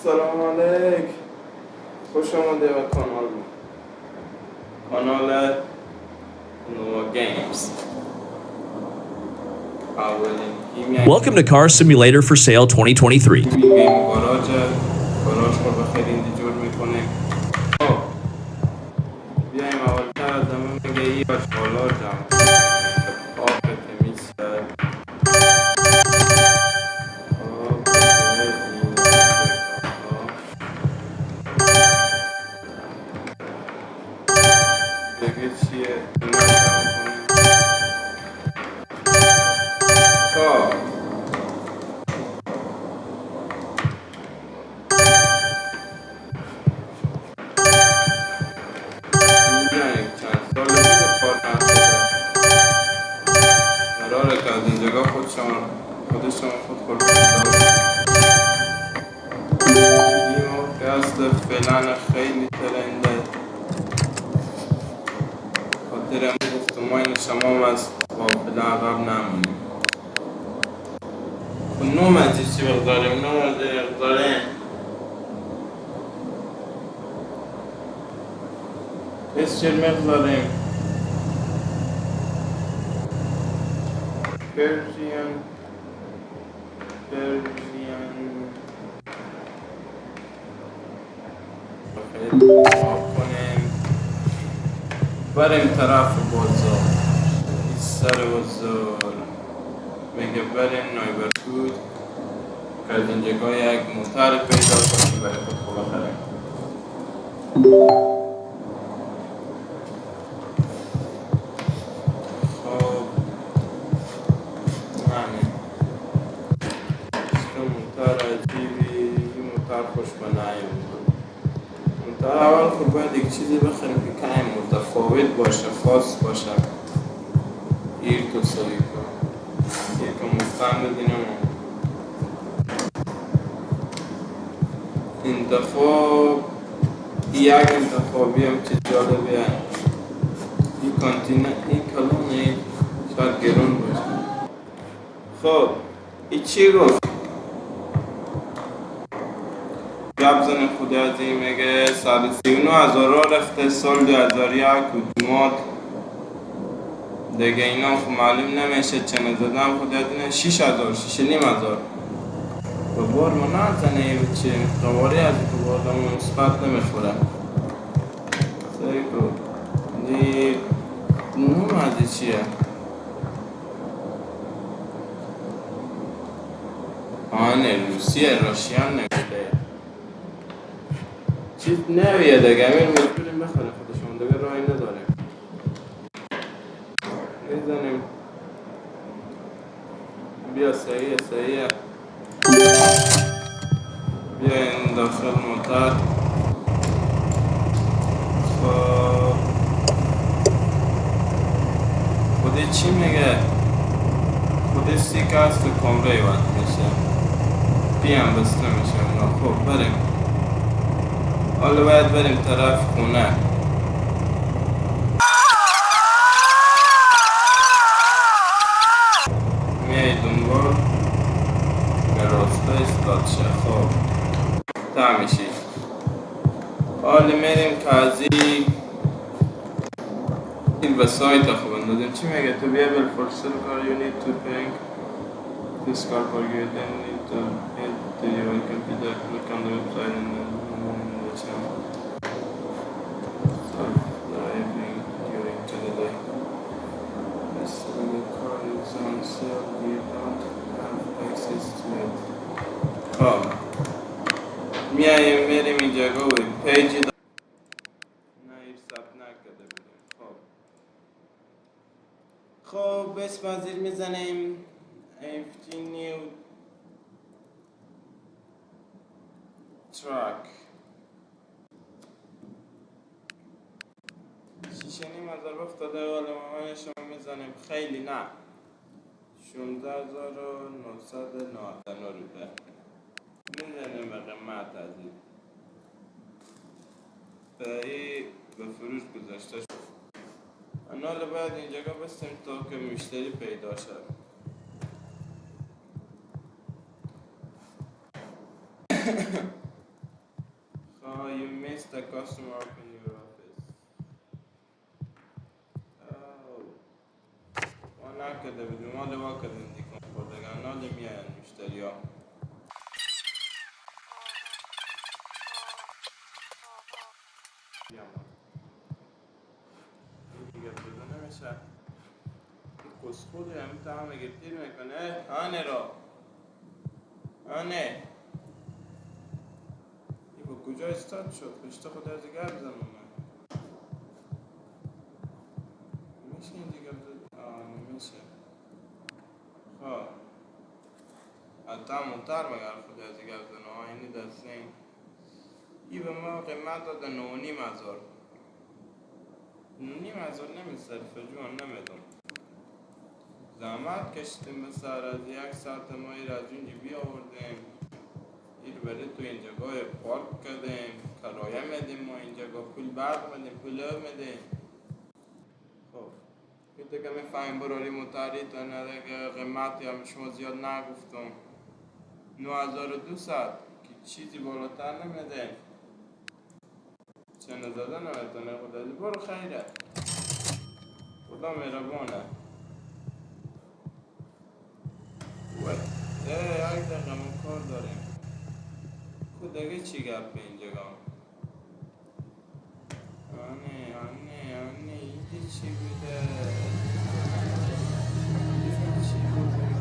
سلام علیک، خوش آمده به کانال نوا گیمز. Welcome to Car Simulator for Sale 2023. گیم گاراژ رو به خیلی جور میکنیم. بیایم اولتر از همه میگه ای آشغالا جمع آب تمیز کرد. دیگه چیه؟ اینا جمع کنیم. فعلا خیلی ترنده خاطر گفتمان شما از قابل عقب نمونیم. نوم از چی بگذاریم؟ نوم از بگذاریم چی بگذاریم؟ پرژین آب کنیم بریم طرف بازار. این سر بازار میگه بریم نایبرهود که از اینجا یک موتر پیدا کنیم برای خود بخریم. خب همین موتر عجیبی، این موتر خوش به نعیم. در اول خب باید یک چیزی بخریم که کمی متفاوت باشه، خاص باشه. ایر تو سایی کن یکم مفتم بدینم. یک انتخابی هم چه جالبیه. این کانتینه این کلونه شاید گرون باشه. خب این چی گفت؟ گب زن خود از این میگه 139,000 رفته سال 2001 حکومت دیگه اینا خب معلوم نمیشه چنه زدم خود از این 6,000 6,500 ببار ما نزنه ای بچه قواری از این که باردم مثبت نمیخوره. سیکو دی نوم از چیه؟ آنه روسیه راشیان نمیده چیز نویه دیگه. امیر مجبوریم بخوریم خودشون دیگه راهی نداریم. میزنیم بیا صحیحه بیا این داخل موتر. خب خودی چی میگه؟ خودی سی که هست کمره وقت میشه پیم بسته میشه اونا. خب بریم حالا باید بریم طرف خونه. میای دنبال به راسته استاد شه. خب تا میشی حالا میریم که از این وسایت خوب اندازیم. چی میگه؟ تو بیا بالفرصل کار you need to pay this car for you then need to head to your computer look on the website and then driving during the day. This the car is on sale, you don't have access to it. خب میایم میریم اینجا گویم پیجی نه ایر ثبت نکرده بودیم. خب اسم از این میزنیم FG New Truck 6,500 افتاده. حالا مامانش رو میزنیم خیلی نه 16,999 روپه میزنیم به قیمت از این به فروش گذاشته شد. حالا باید اینجا بستیم تا که مشتری پیدا شد. Oh, you missed a customer in your office. Oh. ما نکرده بودیم ما دوا کردیم دیگه خوردگان نالی میاین مشتری ها بیام این دیگه بوده نمیشه این کسخولی همین تا همه گرتیر میکنه آنه را آنه این با کجا استاد شد پشت خود از دیگر بزنم من میشه این دیگه بزن نمیشه خب حتی منتر مگر خود از دیگر بزنم اینی دسته این به ما قیمت داده 9,500 9,500 نمیصرفه جوان نمیدم زحمت کشیدیم به سر از 1 ساعت ما ایر از اونجا بیاوردیم ایر برای تو این جگاه پارک کردیم کرایه میدیم ما این جگاه پول برق میدیم پول میدیم خب این دیگه میفهمیم براری متری تا ندیگه قیمتی هم شما زیاد نگفتم 9,200 که چیزی بالاتر نمیده چند زده نمیتونه خدا برو خیره خدا مهربانه یک دقیقه ما کار داریم خودگه چی گپ اینجا گام آنه اینجا چی بوده چی بوده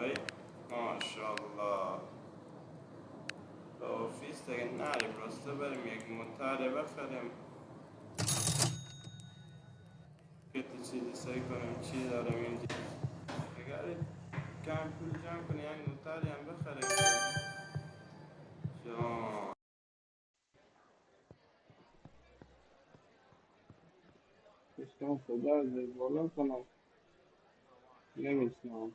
ای ماشالله به آفیس دیگه نریم راسته بریم یک متر بخریم که تو چیزی سعی کنیم چی دارم اینجا اگر کم پول جمع کنی یک متری هم بخریم جان Estão saudades, volando ou não? Lembra-se não?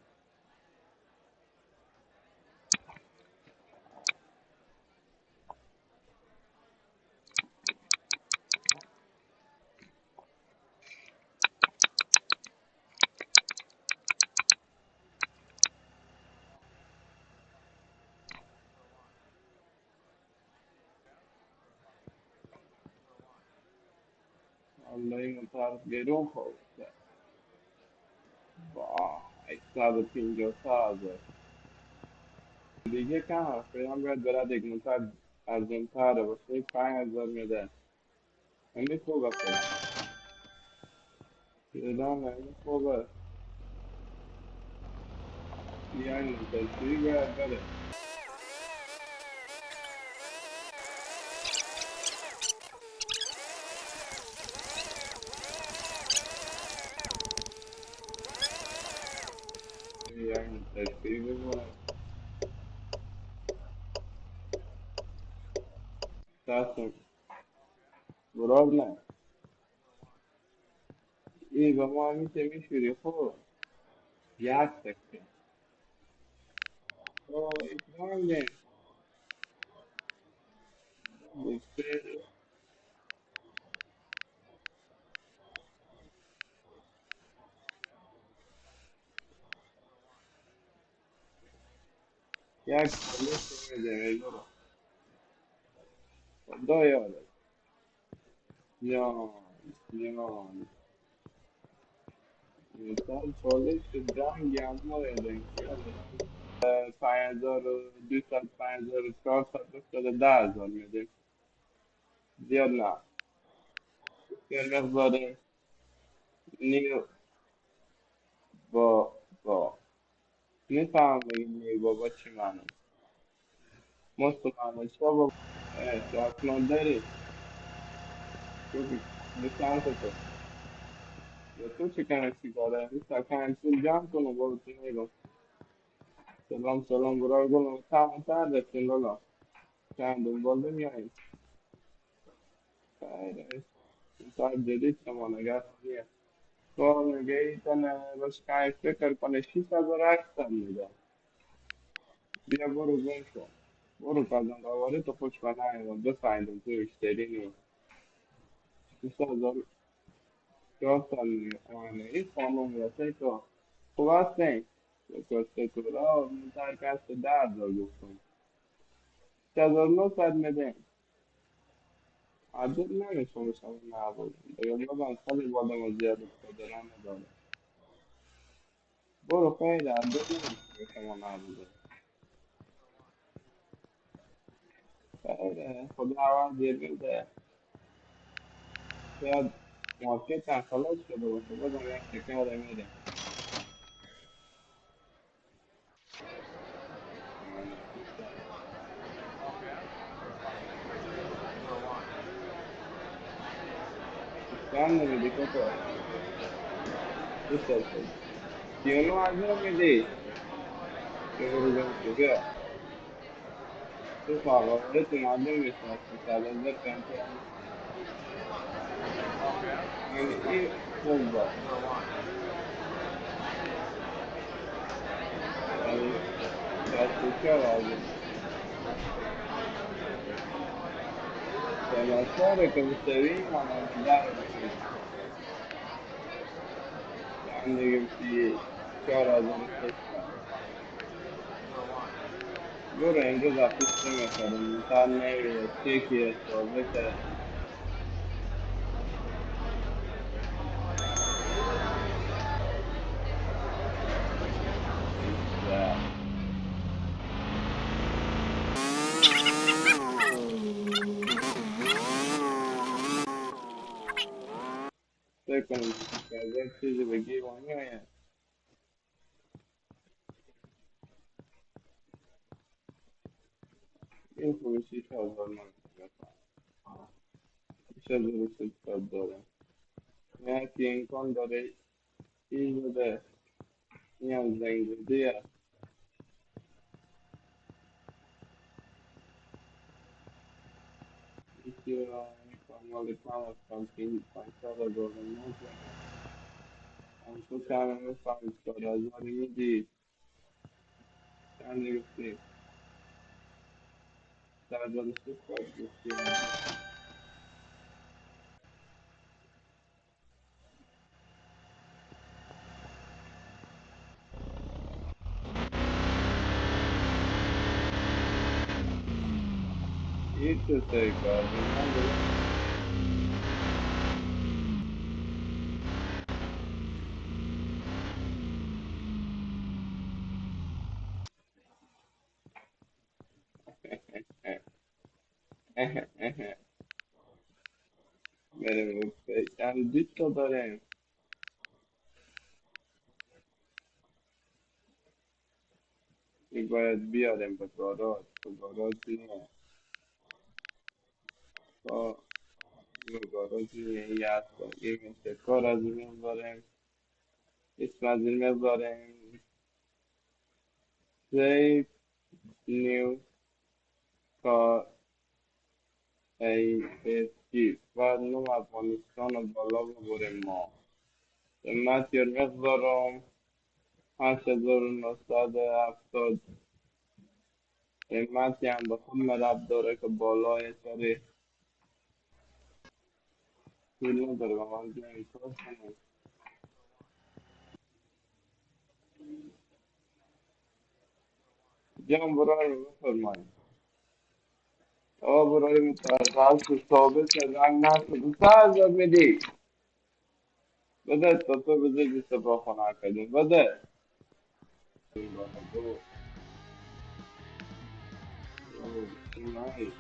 Vallahi muhtar geliyor mu? Vay, estado pinjosa. دیگه کم هست پیام باید برد یک منتر ارزانتره باشه 5,000 میده همین خوبه فیلم فیلم همین خوبه بیاین منتظری باید بره بیاین منتظری بمونه دستم براد نه ای به ما همیشه میشوری خب یک سکته او ایتران نه بسته یک چالش میده برو خدا یاره جان جان مثال چالش جنگ هم مایه 5,200 5,400 افتاده 10,000 میده زیاد نه یه مقدار نیو با میفهم بگیم نیو بابا چی معنی مست معنی چه بابا شاکمان داری تو بسان تو یا تو چی کنه چی کاره میسا کنسل جمع کنم بابا تو نیگم سلام سلام برای گلم تمام تر رسیم لالا چند دنبال نمیایی خیره صاحب جدید شما نگه کنیه تو میگه ایتن باش کمی فکر کنه 6,000 اکسم میده بیا برو گم شو برو کازم قواره تو خوش بنایم بفهمیدم تو اشتری نیم 6,000 4 سال میخوانه این خانوم رسه تو خوب هستین کسته تو را منتر کست 10,000 گفتم 6,900 میده عدد نمیشه بشم نبود دیگه بازم خیلی بادم و زیاد قدران نداره برو خیلی عدد نمیشه بشم نبوده خیلی خدا عوض بده شاید مارکت هم خلاص شده باشه بازم یک شکر میره آره بیشتر چند میدی که تو 6,000 39,000 میدی یه برو گم شو بیا تو فقط تو معلوم میشناسی 100,000 کمتر نیست یعنی این خوب باش یعنی 64,000 سناساره که بسوی مانه داره بکنه چند دیگه بسی 4,600 برو امروز اپیش نمیخرم تا نمیاد چکی ثابته 18 فکر کنم که از یک چیزی بگی و میاید این خوبی 6,000 من بفهم 6,600 داره نه که امکان داره این بده این هم زنگ بده یکی را مال کم از کمپین 5,000 نمیزنه هم تو کم میفهم 4,000 میدی چند گفتی 4,600 گفتی این چه سعی کردی من بگم بریم چند 20 تا داریم این باید بیاریم به گاراژ نه با به گاراژ یه هست این میشه کار از این میذاریم اسم از این میذاریم سیف نیو کار ای اس جی و نوم افغانستان رو بالا ببریم ما قیمت یا مقدارم 8,970 قیمتی هم به خود مرب داره که بالای سر طول نداره و من بیایم کار کنم جان برای بفرمایید آقا برای متعرض ثابت رنگ نشد 3,000 میدی بده تا تو بده 20 با خونه کردیم بده این بالا دو دو، چی نهی